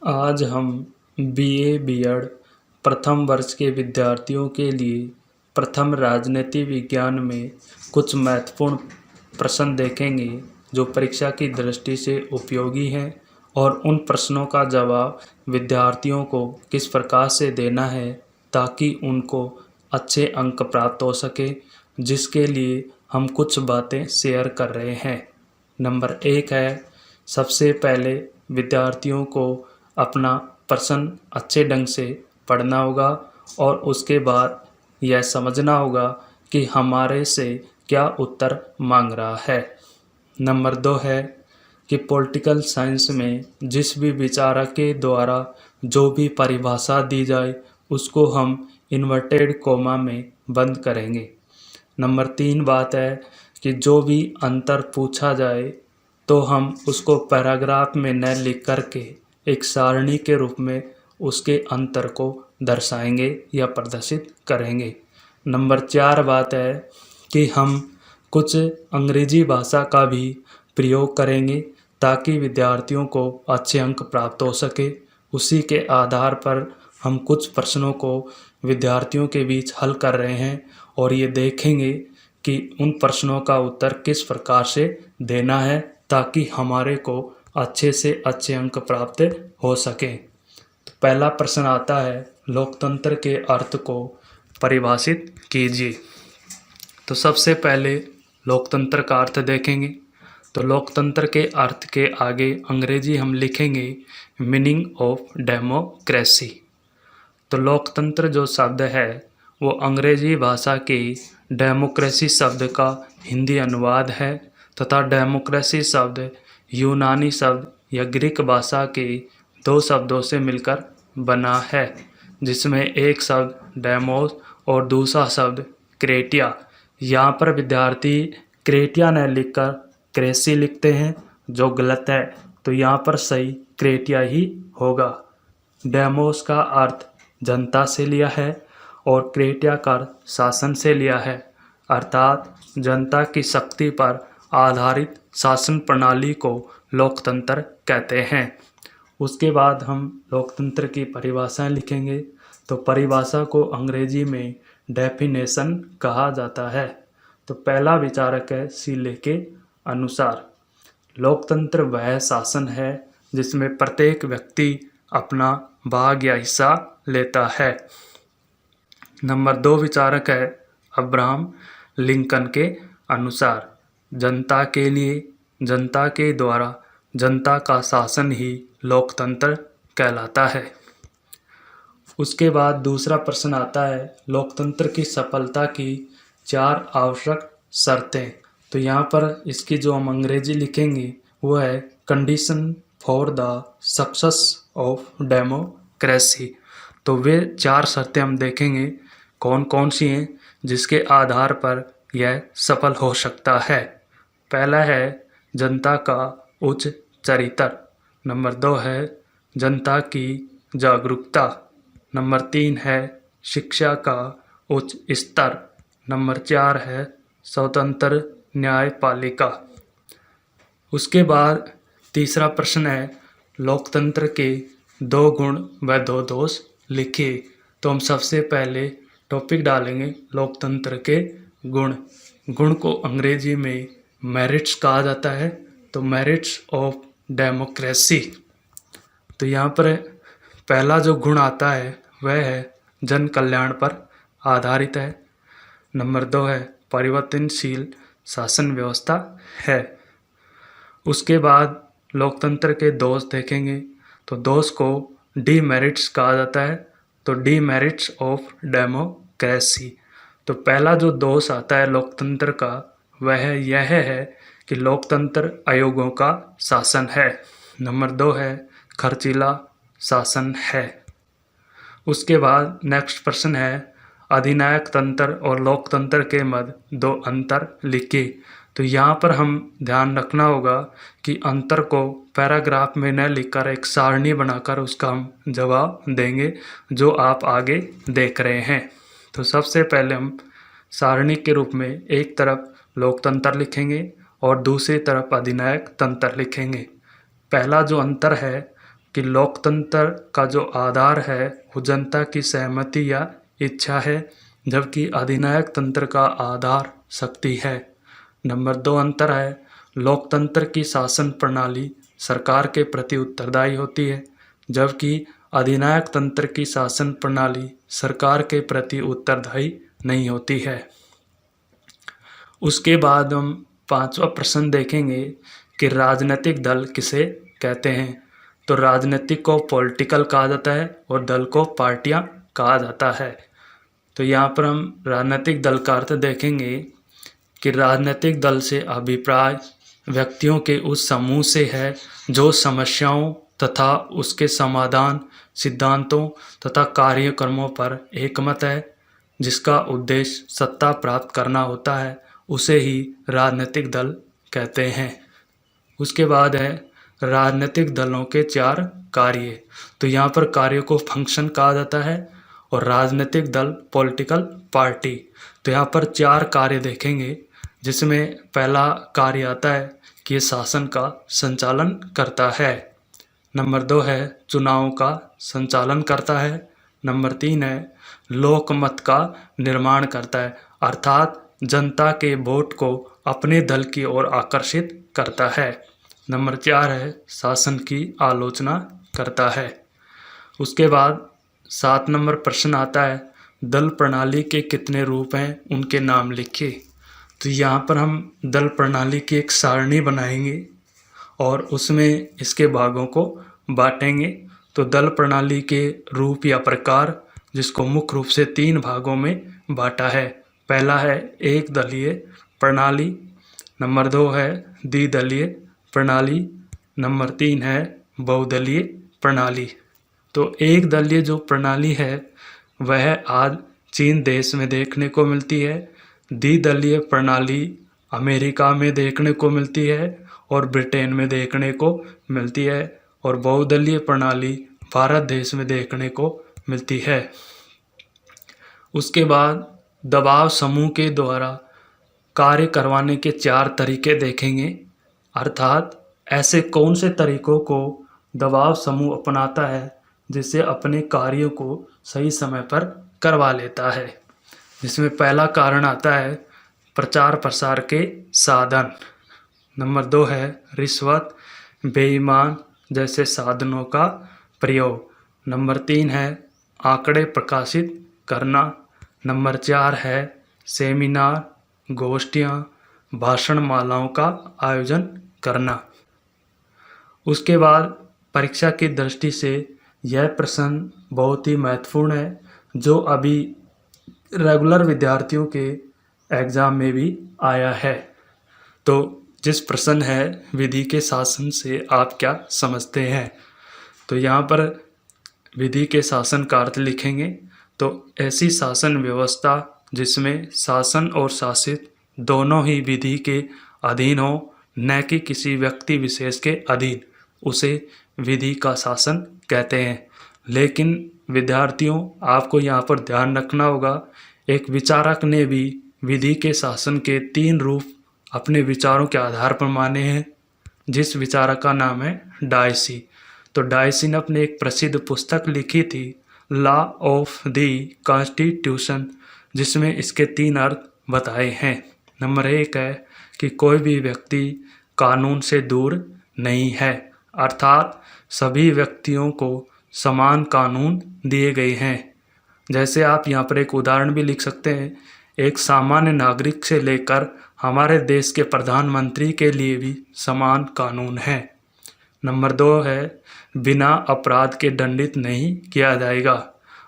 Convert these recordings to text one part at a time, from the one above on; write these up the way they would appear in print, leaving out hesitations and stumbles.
आज हम BA BEd प्रथम वर्ष के विद्यार्थियों के लिए प्रथम राजनीति विज्ञान में कुछ महत्वपूर्ण प्रश्न देखेंगे जो परीक्षा की दृष्टि से उपयोगी हैं और उन प्रश्नों का जवाब विद्यार्थियों को किस प्रकार से देना है ताकि उनको अच्छे अंक प्राप्त हो सके, जिसके लिए हम कुछ बातें शेयर कर रहे हैं। नंबर 1 है, सबसे पहले विद्यार्थियों को अपना प्रश्न अच्छे ढंग से पढ़ना होगा और उसके बाद यह समझना होगा कि हमारे से क्या उत्तर मांग रहा है। नंबर 2 है कि पॉलिटिकल साइंस में जिस भी विचारक के द्वारा जो भी परिभाषा दी जाए उसको हम इन्वर्टेड कोमा में बंद करेंगे। नंबर 3 बात है कि जो भी अंतर पूछा जाए तो हम उसको पैराग्राफ में न लिख करके एक सारणी के रूप में उसके अंतर को दर्शाएंगे या प्रदर्शित करेंगे। नंबर 4 बात है कि हम कुछ अंग्रेजी भाषा का भी प्रयोग करेंगे ताकि विद्यार्थियों को अच्छे अंक प्राप्त हो सके। उसी के आधार पर हम कुछ प्रश्नों को विद्यार्थियों के बीच हल कर रहे हैं और ये देखेंगे कि उन प्रश्नों का उत्तर किस प्रकार से देना है ताकि हमारे को अच्छे से अच्छे अंक प्राप्त हो सकें। तो पहला प्रश्न आता है, लोकतंत्र के अर्थ को परिभाषित कीजिए। तो सबसे पहले लोकतंत्र का अर्थ देखेंगे। तो लोकतंत्र के अर्थ के आगे अंग्रेजी हम लिखेंगे मीनिंग ऑफ डेमोक्रेसी। तो लोकतंत्र जो शब्द है वो अंग्रेजी भाषा के डेमोक्रेसी शब्द का हिंदी अनुवाद है तथा डेमोक्रेसी शब्द यूनानी शब्द या ग्रीक भाषा के दो शब्दों से मिलकर बना है, जिसमें एक शब्द डेमोस और दूसरा शब्द क्रेटिया। यहाँ पर विद्यार्थी क्रेटिया न लिखकर क्रेसी लिखते हैं जो गलत है, तो यहाँ पर सही क्रेटिया ही होगा। डेमोस का अर्थ जनता से लिया है और क्रेटिया का अर्थ शासन से लिया है, अर्थात जनता की शक्ति पर आधारित शासन प्रणाली को लोकतंत्र कहते हैं। उसके बाद हम लोकतंत्र की परिभाषाएं लिखेंगे। तो परिभाषा को अंग्रेजी में डेफिनेशन कहा जाता है। तो पहला विचारक है सीले के अनुसार, लोकतंत्र वह शासन है जिसमें प्रत्येक व्यक्ति अपना भाग या हिस्सा लेता है। नंबर 2 विचारक है अब्राहम लिंकन के अनुसार, जनता के लिए, जनता के द्वारा, जनता का शासन ही लोकतंत्र कहलाता है। उसके बाद दूसरा प्रश्न आता है, लोकतंत्र की सफलता की 4 आवश्यक शर्तें। तो यहाँ पर इसकी जो हम अंग्रेजी लिखेंगे वो है condition for the success of democracy. तो वे 4 शर्तें हम देखेंगे कौन कौन सी हैं जिसके आधार पर यह सफल हो सकता है। पहला है जनता का उच्च चरित्र। नंबर 2 है जनता की जागरूकता। नंबर 3 है शिक्षा का उच्च स्तर। नंबर 4 है स्वतंत्र न्यायपालिका। उसके बाद तीसरा प्रश्न है लोकतंत्र के 2 गुण व 2 दोष लिखिए। तो हम सबसे पहले टॉपिक डालेंगे लोकतंत्र के गुण। गुण को अंग्रेजी में मेरिट्स कहा जाता है। तो मेरिट्स ऑफ डेमोक्रेसी। तो यहाँ पर पहला जो गुण आता है वह है जन कल्याण पर आधारित है। नंबर 2 है परिवर्तनशील शासन व्यवस्था है। उसके बाद लोकतंत्र के दोष देखेंगे। तो दोष को डीमेरिट्स कहा जाता है। तो डीमेरिट्स ऑफ डेमोक्रेसी। तो पहला जो दोष आता है लोकतंत्र का वह यह है कि लोकतंत्र आयोगों का शासन है। नंबर 2 है खर्चीला शासन है। उसके बाद नेक्स्ट प्रश्न है अधिनायक तंत्र और लोकतंत्र के मध्य 2 अंतर लिखिए। तो यहाँ पर हम ध्यान रखना होगा कि अंतर को पैराग्राफ में न लिखकर एक सारणी बनाकर उसका हम जवाब देंगे जो आप आगे देख रहे हैं। तो सबसे पहले हम सारणी के रूप में एक तरफ लोकतंत्र लिखेंगे और दूसरी तरफ अधिनायक तंत्र लिखेंगे। पहला जो अंतर है कि लोकतंत्र का जो आधार है वो जनता की सहमति या इच्छा है, जबकि अधिनायक तंत्र का आधार शक्ति है। नंबर 2 अंतर है, लोकतंत्र की शासन प्रणाली सरकार के प्रति उत्तरदायी होती है, जबकि अधिनायक तंत्र की शासन प्रणाली सरकार के प्रति उत्तरदायी नहीं होती है। उसके बाद हम 5वां प्रश्न देखेंगे कि राजनीतिक दल किसे कहते हैं। तो राजनीतिक को पॉलिटिकल कहा जाता है और दल को पार्टियां कहा जाता है। तो यहाँ पर हम राजनीतिक दल का अर्थ देखेंगे कि राजनीतिक दल से अभिप्राय व्यक्तियों के उस समूह से है जो समस्याओं तथा उसके समाधान, सिद्धांतों तथा कार्यक्रमों पर एकमत है, जिसका उद्देश्य सत्ता प्राप्त करना होता है, उसे ही राजनीतिक दल कहते हैं। उसके बाद है राजनीतिक दलों के 4 कार्य। तो यहाँ पर कार्य को फंक्शन कहा जाता है और राजनीतिक दल पॉलिटिकल पार्टी। तो यहाँ पर 4 कार्य देखेंगे, जिसमें पहला कार्य आता है कि ये शासन का संचालन करता है। नंबर 2 है चुनावों का संचालन करता है। नंबर 3 है लोकमत का निर्माण करता है, अर्थात जनता के वोट को अपने दल की ओर आकर्षित करता है। नंबर 4 है शासन की आलोचना करता है। उसके बाद 7 नंबर प्रश्न आता है दल प्रणाली के कितने रूप हैं, उनके नाम लिखिए। तो यहाँ पर हम दल प्रणाली की एक सारणी बनाएंगे और उसमें इसके भागों को बांटेंगे। तो दल प्रणाली के रूप या प्रकार, जिसको मुख्य रूप से 3 भागों में बांटा है। पहला है एक दलीय प्रणाली, नंबर 2 है द्विदलीय प्रणाली, नंबर 3 है बहुदलीय प्रणाली। तो एक दलीय जो प्रणाली है वह आज चीन देश में देखने को मिलती है, द्विदलीय प्रणाली अमेरिका में देखने को मिलती है और ब्रिटेन में देखने को मिलती है, और बहुदलीय प्रणाली भारत देश में देखने को मिलती है। उसके बाद दबाव समूह के द्वारा कार्य करवाने के 4 तरीके देखेंगे, अर्थात ऐसे कौन से तरीकों को दबाव समूह अपनाता है जिससे अपने कार्यों को सही समय पर करवा लेता है। जिसमें पहला कारण आता है प्रचार प्रसार के साधन, नंबर 2 है रिश्वत, बेईमान जैसे साधनों का प्रयोग, नंबर 3 है आंकड़े प्रकाशित करना, नंबर 4 है सेमिनार, गोष्ठियाँ, भाषण मालाओं का आयोजन करना। उसके बाद परीक्षा की दृष्टि से यह प्रश्न बहुत ही महत्वपूर्ण है, जो अभी रेगुलर विद्यार्थियों के एग्ज़ाम में भी आया है। तो जिस प्रश्न है विधि के शासन से आप क्या समझते हैं। तो यहाँ पर विधि के शासन का अर्थ लिखेंगे। तो ऐसी शासन व्यवस्था जिसमें शासन और शासित दोनों ही विधि के अधीन हो, न कि किसी व्यक्ति विशेष के अधीन, उसे विधि का शासन कहते हैं। लेकिन विद्यार्थियों, आपको यहाँ पर ध्यान रखना होगा, एक विचारक ने भी विधि के शासन के 3 रूप अपने विचारों के आधार पर माने हैं, जिस विचारक का नाम है डायसी। तो डायसी ने अपने एक प्रसिद्ध पुस्तक लिखी थी लॉ ऑफ द कॉन्स्टिट्यूशन, जिसमें इसके 3 अर्थ बताए हैं। नंबर 1 है कि कोई भी व्यक्ति कानून से दूर नहीं है, अर्थात सभी व्यक्तियों को समान कानून दिए गए हैं। जैसे आप यहाँ पर एक उदाहरण भी लिख सकते हैं, एक सामान्य नागरिक से लेकर हमारे देश के प्रधानमंत्री के लिए भी समान कानून है। नंबर 2 है बिना अपराध के दंडित नहीं किया जाएगा,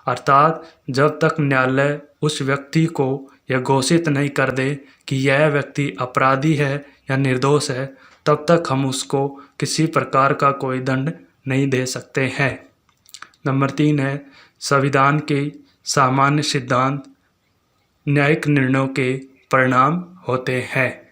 अर्थात जब तक न्यायालय उस व्यक्ति को यह घोषित नहीं कर दे कि यह व्यक्ति अपराधी है या निर्दोष है, तब तक हम उसको किसी प्रकार का कोई दंड नहीं दे सकते हैं। नंबर 3 है संविधान के सामान्य सिद्धांत न्यायिक निर्णयों के परिणाम होते हैं।